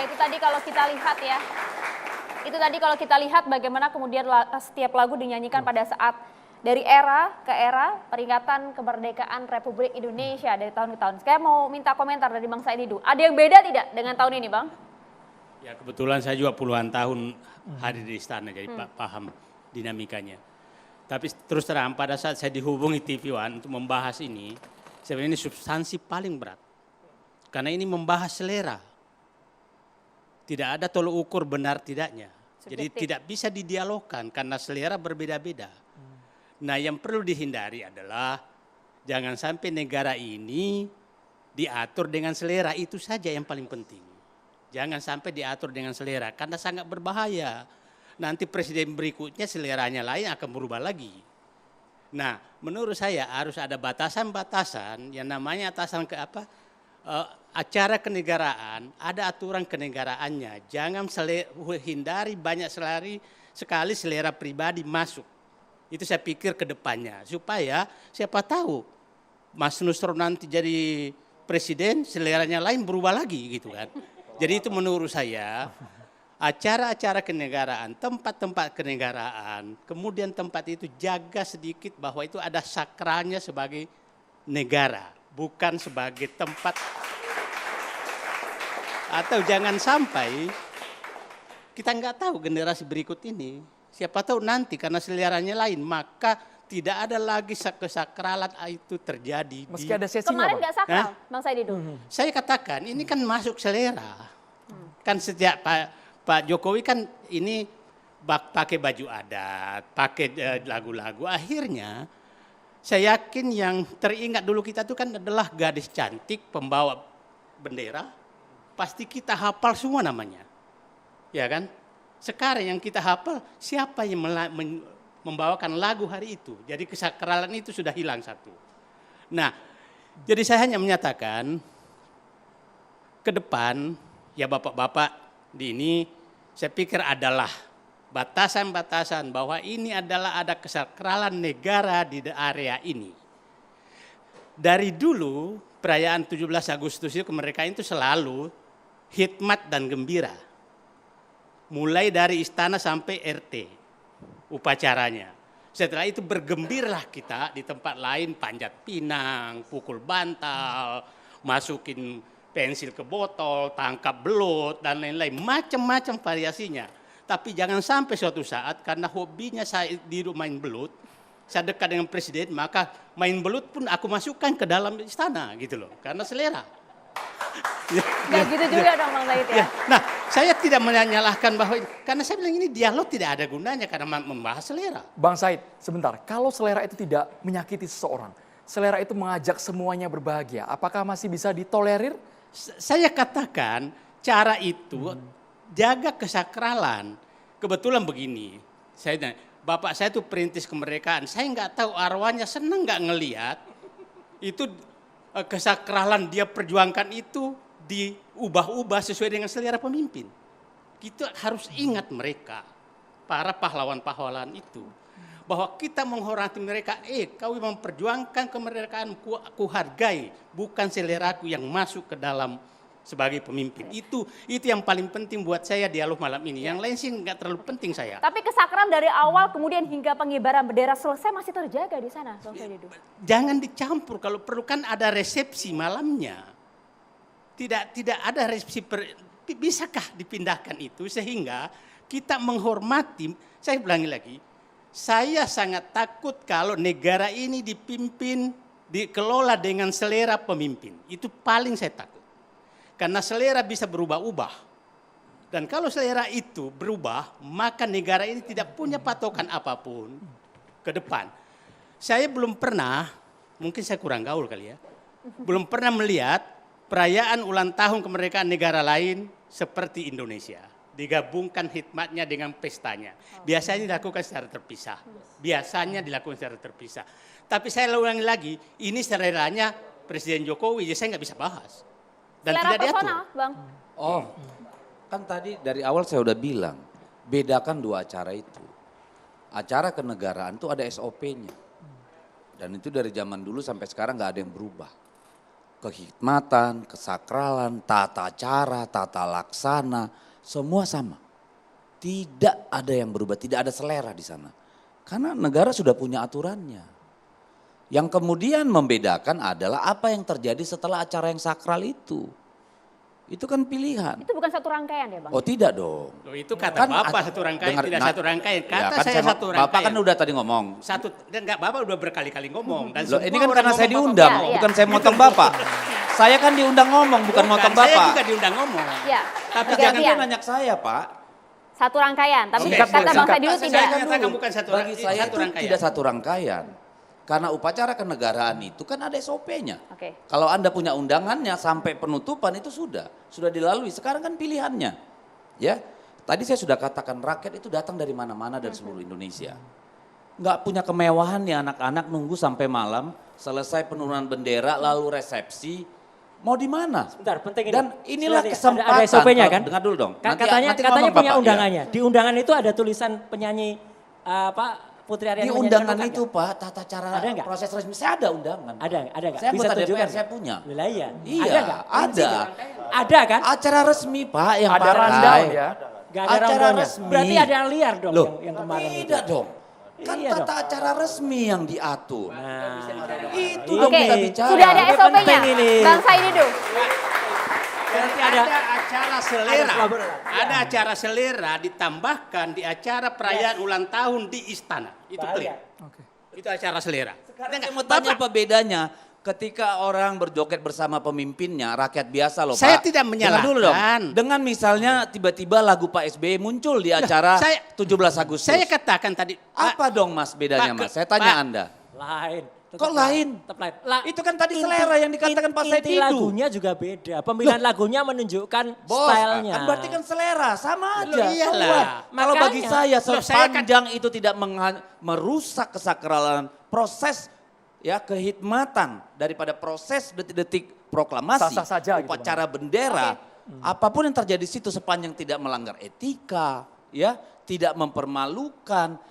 itu tadi kalau kita lihat ya. Itu tadi kalau kita lihat bagaimana kemudian setiap lagu dinyanyikan pada saat dari era ke era peringatan kemerdekaan Republik Indonesia dari tahun ke tahun. Saya mau minta komentar dari Bang Said Didu. Ada yang beda tidak dengan tahun ini, Bang? Ya kebetulan saya juga puluhan tahun hadir di istana, jadi paham dinamikanya. Tapi terus terang pada saat saya dihubungi TV One untuk membahas ini, sebenarnya ini substansi paling berat. Karena ini membahas selera. Tidak ada tolok ukur benar tidaknya. Jadi tidak bisa didialogkan karena selera berbeda-beda. Nah yang perlu dihindari adalah jangan sampai negara ini diatur dengan selera, itu saja yang paling penting. Jangan sampai diatur dengan selera karena sangat berbahaya. Nanti presiden berikutnya seleranya lain akan berubah lagi. Nah menurut saya harus ada batasan-batasan yang namanya acara kenegaraan, ada aturan kenegaraannya. Jangan hindari banyak sekali selera pribadi masuk. Itu saya pikir ke depannya. Supaya siapa tahu Mas Nusron nanti jadi presiden, seleranya lain berubah lagi gitu kan. Jadi itu menurut saya acara-acara kenegaraan, tempat-tempat kenegaraan, kemudian tempat itu jaga sedikit bahwa itu ada sakralnya sebagai negara, bukan sebagai tempat. Atau jangan sampai kita nggak tahu generasi berikut ini, siapa tahu nanti karena seleranya lain, maka tidak ada lagi kesakralan itu terjadi. Meski ada sesi kemarin nggak sakral, Bang Said Didu. Saya katakan ini kan masuk selera. Kan sejak Pak Jokowi kan ini pakai baju adat, pakai lagu-lagu. Akhirnya saya yakin yang teringat dulu kita itu kan adalah gadis cantik pembawa bendera. Pasti kita hafal semua namanya. Ya kan? Sekarang yang kita hafal siapa yang membawakan lagu hari itu. Jadi kesakralan itu sudah hilang satu. Nah, jadi saya hanya menyatakan ke depan ya bapak-bapak di ini saya pikir adalah batasan-batasan bahwa ini adalah ada kesakralan negara di area ini. Dari dulu perayaan 17 Agustus itu kemerdekaan itu selalu hikmat dan gembira. Mulai dari istana sampai RT upacaranya. Setelah itu bergembiralah kita di tempat lain, panjat pinang, pukul bantal, masukin pensil ke botol, tangkap belut dan lain-lain, macam-macam variasinya. Tapi jangan sampai suatu saat karena hobinya saya di main belut, saya dekat dengan presiden, maka main belut pun aku masukkan ke dalam istana gitu loh, karena selera. Nggak gitu juga dong Bang Said ya. Nah, saya tidak menyalahkan bahwa karena saya bilang ini dialog tidak ada gunanya karena membahas selera. Bang Said, sebentar. Kalau selera itu tidak menyakiti seseorang, selera itu mengajak semuanya berbahagia, apakah masih bisa ditolerir? Saya katakan cara itu jaga kesakralan. Kebetulan begini, bapak saya itu perintis kemerdekaan. Saya nggak tahu arwahnya senang nggak ngelihat itu kesakralan dia perjuangkan itu diubah-ubah sesuai dengan selera pemimpin. Kita harus ingat mereka, para pahlawan-pahlawan itu. Bahwa kita menghormati mereka, kau memperjuangkan kemerdekaan, ku hargai, bukan seleraku yang masuk ke dalam sebagai pemimpin. Itu yang paling penting buat saya dialog malam ini. Yang lain sih nggak terlalu penting saya. Tapi kesakralan dari awal kemudian hingga pengibaran bendera selesai masih terjaga di sana, Bang Said Didu. Jangan dicampur, kalau perlu kan ada resepsi malamnya. Tidak ada resepsi, bisakah dipindahkan itu sehingga kita menghormati, saya ulangi lagi, saya sangat takut kalau negara ini dipimpin, dikelola dengan selera pemimpin. Itu paling saya takut. Karena selera bisa berubah-ubah. Dan kalau selera itu berubah, maka negara ini tidak punya patokan apapun ke depan. Saya belum pernah, mungkin saya kurang gaul kali ya, belum pernah melihat perayaan ulang tahun kemerdekaan negara lain seperti Indonesia. Digabungkan hikmatnya dengan pestanya. Biasanya dilakukan secara terpisah. Tapi saya ulangi lagi, ini seleranya Presiden Jokowi, jadi saya nggak bisa bahas. Dan selera tidak diatur. personal, Bang. Oh, kan tadi dari awal saya udah bilang, bedakan dua acara itu. Acara kenegaraan itu ada SOP-nya. Dan itu dari zaman dulu sampai sekarang nggak ada yang berubah. kehikmatan, kesakralan, tata cara, tata laksana, semua sama. Tidak ada yang berubah, tidak ada selera di sana. Karena negara sudah punya aturannya. Yang kemudian membedakan adalah apa yang terjadi setelah acara yang sakral itu. Itu kan pilihan. Itu bukan satu rangkaian ya Bang? Oh tidak dong. Loh, itu kata Bapak satu rangkaian, tidak satu rangkaian. Kata kan saya satu rangkaian. Bapak kan udah tadi ngomong. Satu, dan enggak Bapak udah berkali-kali ngomong. Dan Loh, semua ini kan orang karena saya ngomong diundang, Bapak. bukan saya motong Bapak. Saya kan diundang ngomong, bukan motong Saya Bapak. juga diundang ngomong. Iya. Tapi Gantian. jangan dia nanya ke saya, Pak. Satu rangkaian, tapi Oke, kata Bang singkat. Saidilu Saya tidak. katakan bukan satu Bagi saya satu itu rangkaian. tidak satu rangkaian. Karena upacara kenegaraan itu kan ada SOP-nya. Oke. Kalau Anda punya undangannya sampai penutupan itu sudah dilalui. Sekarang kan pilihannya. Ya. Tadi saya sudah katakan rakyat itu datang dari mana-mana dari seluruh Indonesia. Nggak punya kemewahan nih anak-anak nunggu sampai malam, selesai penurunan bendera lalu resepsi. Mau di mana? Sebentar, penting ini. Dan inilah Sebentar, kesempatan. ada SOP-nya kan? Dengar dulu dong. Katanya ngomong punya Bapak, ya. undangannya. Di undangan itu ada tulisan penyanyi Putri Aryani Di menyanyikan undangan bukan itu nggak? Pak, tata cara Ada nggak? proses resmi. Saya ada undangan. Ada nggak? Saya Bisa anggota tunjukkan. DPR, saya punya. Lah iya. Iya, Ada nggak? ada. Ada kan? Acara resmi Pak yang Ada pakai. rundown ya. Gak ada Acara rombongan. resmi. Berarti ada yang liar dong Loh, yang kemarin itu. tidak dong. Kan Iya tata acara resmi yang diatur. Nah, Itu dong Oke, kita bicara. sudah ada Ini SOP-nya. penting ini. Bang Saidilu. Berarti ada- ada acara selera. kolaborasi. Ada acara selera ditambahkan di acara perayaan ulang tahun di istana. Itu clear. Oke. Itu acara selera. Sekarang saya mau tanya apa bedanya ketika orang berjoget bersama pemimpinnya, rakyat biasa loh Pak. Saya tidak Dengar dulu dong. menyalahkan. Dengan misalnya tiba-tiba lagu Pak SBY muncul di acara saya- 17 Agustus. Saya katakan tadi, Apa dong Mas bedanya Pak, Mas? Saya tanya Pak. Anda. lain. Kok lain? Tetap lain. Itu kan tadi selera yang dikatakan Pak Inti Saidilu. lagunya juga beda. Pemilihan lagunya menunjukkan Bos, stylenya. kan berarti kan selera, sama aja. Loh, iyalah. So what? Kalau Makanya. bagi saya Loh, saya kan- sepanjang itu tidak merusak kesakralan proses ya kehikmatan daripada proses detik-detik proklamasi, Sah-sah saja gitu, upacara bendera, apapun yang terjadi di situ sepanjang tidak melanggar etika, ya, tidak mempermalukan,